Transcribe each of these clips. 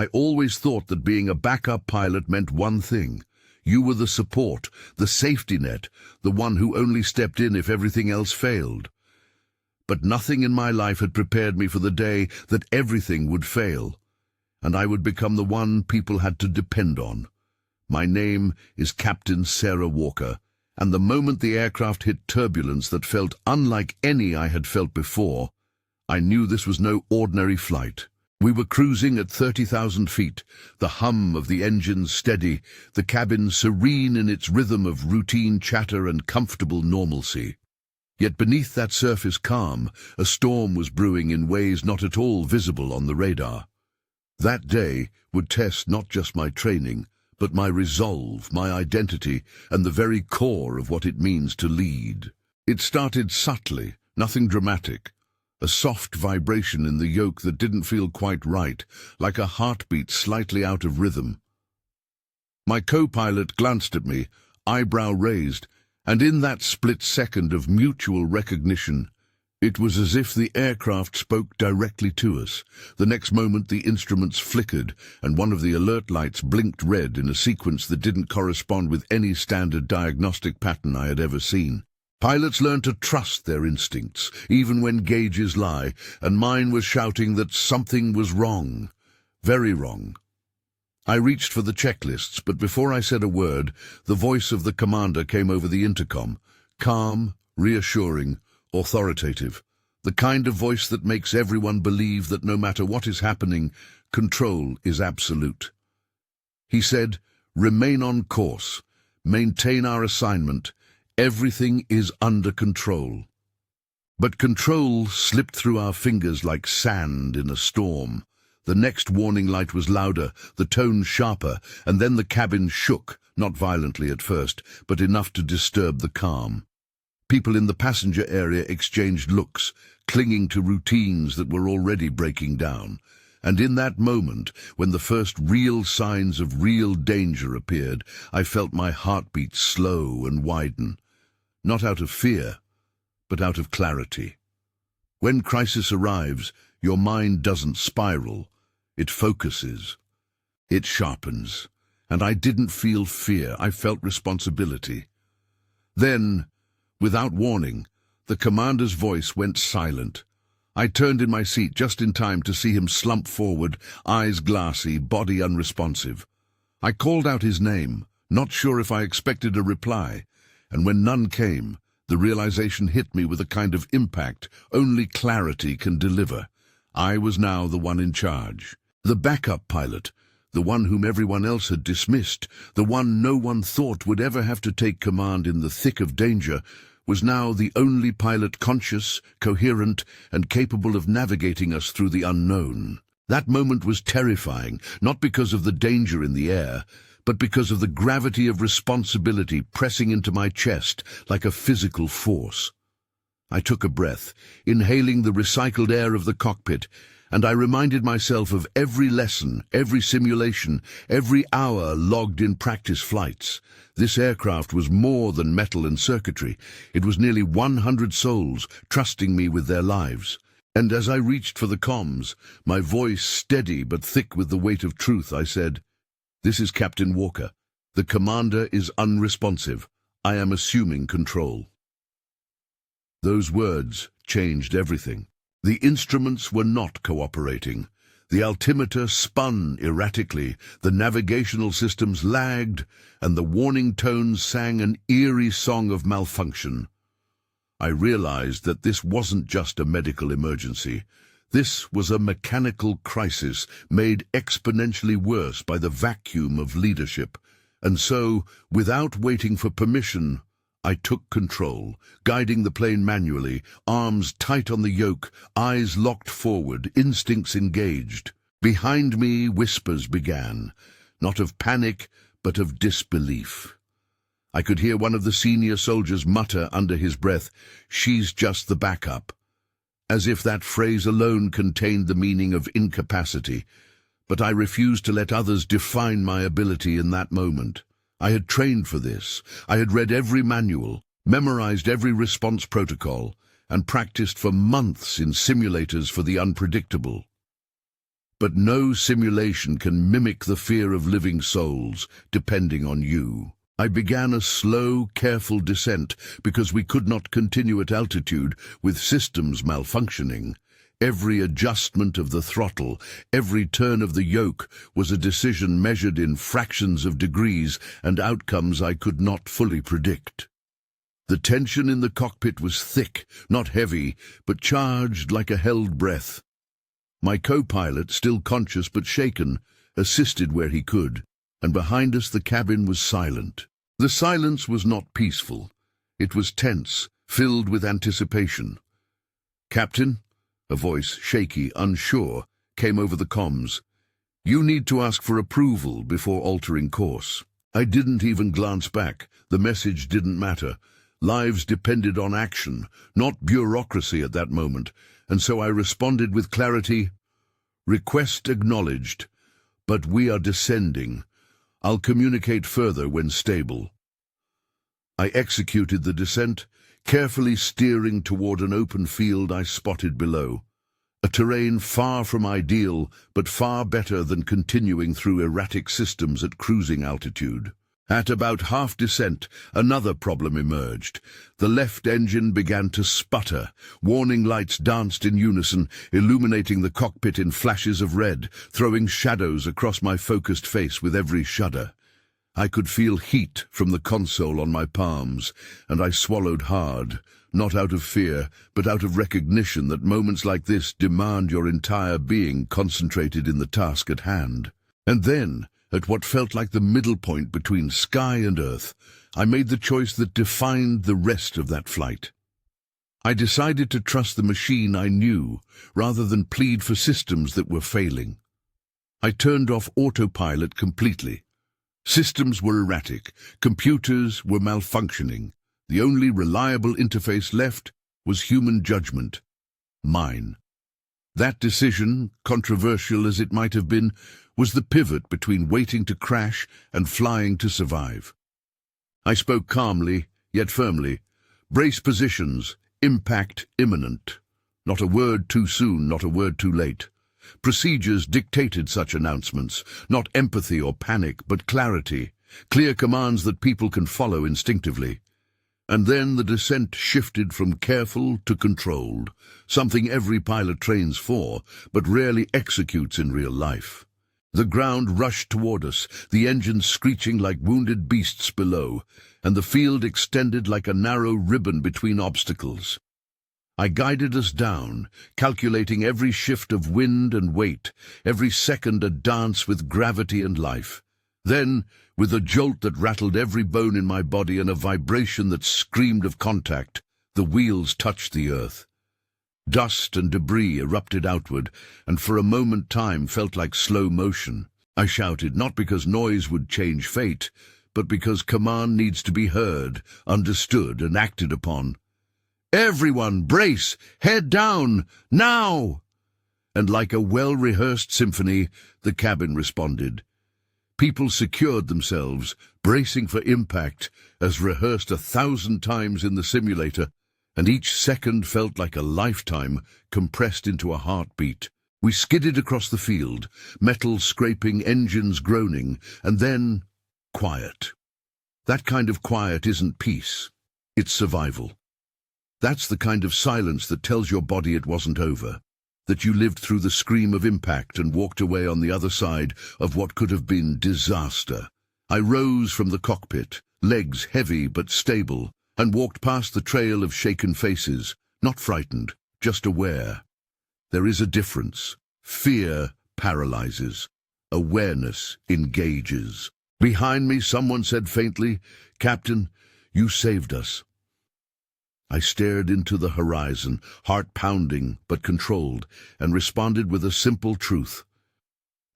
I always thought that being a backup pilot meant one thing. You were the support, the safety net, the one who only stepped in if everything else failed. But nothing in my life had prepared me for the day that everything would fail, and I would become the one people had to depend on. My name is Captain Sarah Walker, and the moment the aircraft hit turbulence that felt unlike any I had felt before, I knew this was no ordinary flight. We were cruising at 30,000 feet, the hum of the engines steady, the cabin serene in its rhythm of routine chatter and comfortable normalcy. Yet beneath that surface calm, a storm was brewing in ways not at all visible on the radar. That day would test not just my training, but my resolve, my identity, and the very core of what it means to lead. It started subtly, nothing dramatic. A soft vibration in the yoke that didn't feel quite right, like a heartbeat slightly out of rhythm. My co-pilot glanced at me, eyebrow raised, and in that split second of mutual recognition, it was as if the aircraft spoke directly to us. The next moment the instruments flickered, and one of the alert lights blinked red in a sequence that didn't correspond with any standard diagnostic pattern I had ever seen. Pilots learn to trust their instincts, even when gauges lie, and mine was shouting that something was wrong. Very wrong. I reached for the checklists, but before I said a word, the voice of the commander came over the intercom. Calm, reassuring, authoritative. The kind of voice that makes everyone believe that no matter what is happening, control is absolute. He said, "Remain on course. Maintain our assignment. Everything is under control." But control slipped through our fingers like sand in a storm. The next warning light was louder, the tone sharper, and then the cabin shook, not violently at first, but enough to disturb the calm. People in the passenger area exchanged looks, clinging to routines that were already breaking down. And in that moment, when the first real signs of real danger appeared, I felt my heartbeat slow and widen. Not out of fear, but out of clarity. When crisis arrives, your mind doesn't spiral. It focuses. It sharpens. And I didn't feel fear. I felt responsibility. Then, without warning, the commander's voice went silent. I turned in my seat just in time to see him slump forward, eyes glassy, body unresponsive. I called out his name, not sure if I expected a reply, and when none came, the realization hit me with a kind of impact only clarity can deliver. I was now the one in charge. The backup pilot, the one whom everyone else had dismissed, the one no one thought would ever have to take command in the thick of danger, was now the only pilot conscious, coherent, and capable of navigating us through the unknown. That moment was terrifying, not because of the danger in the air, but because of the gravity of responsibility pressing into my chest like a physical force. I took a breath, inhaling the recycled air of the cockpit, and I reminded myself of every lesson, every simulation, every hour logged in practice flights. This aircraft was more than metal and circuitry. It was nearly 100 souls trusting me with their lives. And as I reached for the comms, my voice steady but thick with the weight of truth, I said, "This is Captain Walker. The commander is unresponsive. I am assuming control." Those words changed everything. The instruments were not cooperating. The altimeter spun erratically, the navigational systems lagged, and the warning tones sang an eerie song of malfunction. I realized that this wasn't just a medical emergency. This was a mechanical crisis made exponentially worse by the vacuum of leadership. And so, without waiting for permission, I took control, guiding the plane manually, arms tight on the yoke, eyes locked forward, instincts engaged. Behind me, whispers began, not of panic, but of disbelief. I could hear one of the senior soldiers mutter under his breath, "She's just the backup," as if that phrase alone contained the meaning of incapacity. But I refused to let others define my ability in that moment. I had trained for this. I had read every manual, memorized every response protocol, and practiced for months in simulators for the unpredictable. But no simulation can mimic the fear of living souls depending on you. I began a slow, careful descent because we could not continue at altitude with systems malfunctioning. Every adjustment of the throttle, every turn of the yoke was a decision measured in fractions of degrees and outcomes I could not fully predict. The tension in the cockpit was thick, not heavy, but charged like a held breath. My co-pilot, still conscious but shaken, assisted where he could, and behind us the cabin was silent. The silence was not peaceful. It was tense, filled with anticipation. "Captain," a voice, shaky, unsure, came over the comms. "You need to ask for approval before altering course." I didn't even glance back. The message didn't matter. Lives depended on action, not bureaucracy at that moment, and so I responded with clarity, "Request acknowledged, but we are descending. I'll communicate further when stable." I executed the descent, carefully steering toward an open field I spotted below. A terrain far from ideal, but far better than continuing through erratic systems at cruising altitude. At about half descent, another problem emerged. The left engine began to sputter. Warning lights danced in unison, illuminating the cockpit in flashes of red, throwing shadows across my focused face with every shudder. I could feel heat from the console on my palms, and I swallowed hard, not out of fear, but out of recognition that moments like this demand your entire being concentrated in the task at hand. And then, at what felt like the middle point between sky and earth, I made the choice that defined the rest of that flight. I decided to trust the machine I knew, rather than plead for systems that were failing. I turned off autopilot completely. Systems were erratic, computers were malfunctioning. The only reliable interface left was human judgment, mine. That decision, controversial as it might have been, was the pivot between waiting to crash and flying to survive. I spoke calmly, yet firmly. "Brace positions, impact imminent." Not a word too soon, not a word too late. Procedures dictated such announcements, not empathy or panic, but clarity, clear commands that people can follow instinctively. And then the descent shifted from careful to controlled, something every pilot trains for, but rarely executes in real life. The ground rushed toward us, the engines screeching like wounded beasts below, and the field extended like a narrow ribbon between obstacles. I guided us down, calculating every shift of wind and weight, every second a dance with gravity and life. Then, with a jolt that rattled every bone in my body and a vibration that screamed of contact, the wheels touched the earth. Dust and debris erupted outward, and for a moment time felt like slow motion. I shouted, not because noise would change fate, but because command needs to be heard, understood, and acted upon. "Everyone, brace! Head down! Now!" And like a well-rehearsed symphony, the cabin responded. People secured themselves, bracing for impact, as rehearsed 1,000 times in the simulator, and each second felt like a lifetime compressed into a heartbeat. We skidded across the field, metal scraping, engines groaning, and then quiet. That kind of quiet isn't peace, it's survival. That's the kind of silence that tells your body it wasn't over, that you lived through the scream of impact and walked away on the other side of what could have been disaster. I rose from the cockpit, legs heavy but stable, and walked past the trail of shaken faces, not frightened, just aware. There is a difference. Fear paralyzes. Awareness engages. Behind me, someone said faintly, "Captain, you saved us." I stared into the horizon, heart pounding but controlled, and responded with a simple truth.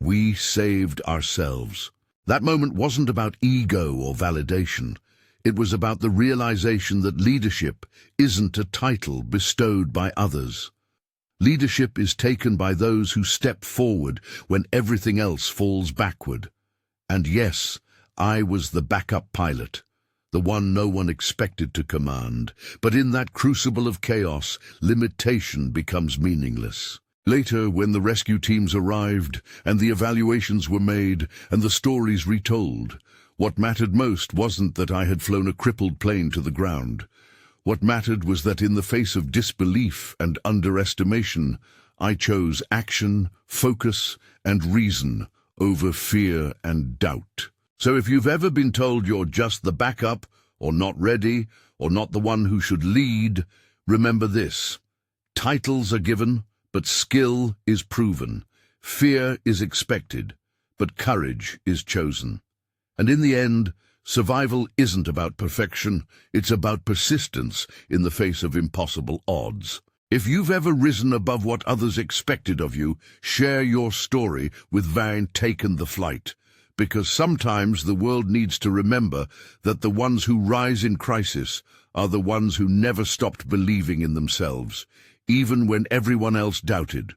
We saved ourselves. That moment wasn't about ego or validation. It was about the realization that leadership isn't a title bestowed by others. Leadership is taken by those who step forward when everything else falls backward. And yes, I was the backup pilot, the one no one expected to command. But in that crucible of chaos, limitation becomes meaningless. Later, when the rescue teams arrived, and the evaluations were made, and the stories retold, what mattered most wasn't that I had flown a crippled plane to the ground. What mattered was that in the face of disbelief and underestimation, I chose action, focus, and reason over fear and doubt. So if you've ever been told you're just the backup, or not ready, or not the one who should lead, remember this: titles are given, but skill is proven. Fear is expected, but courage is chosen. And in the end, survival isn't about perfection, it's about persistence in the face of impossible odds. If you've ever risen above what others expected of you, share your story with Van Taken the Flight. Because sometimes the world needs to remember that the ones who rise in crisis are the ones who never stopped believing in themselves, even when everyone else doubted.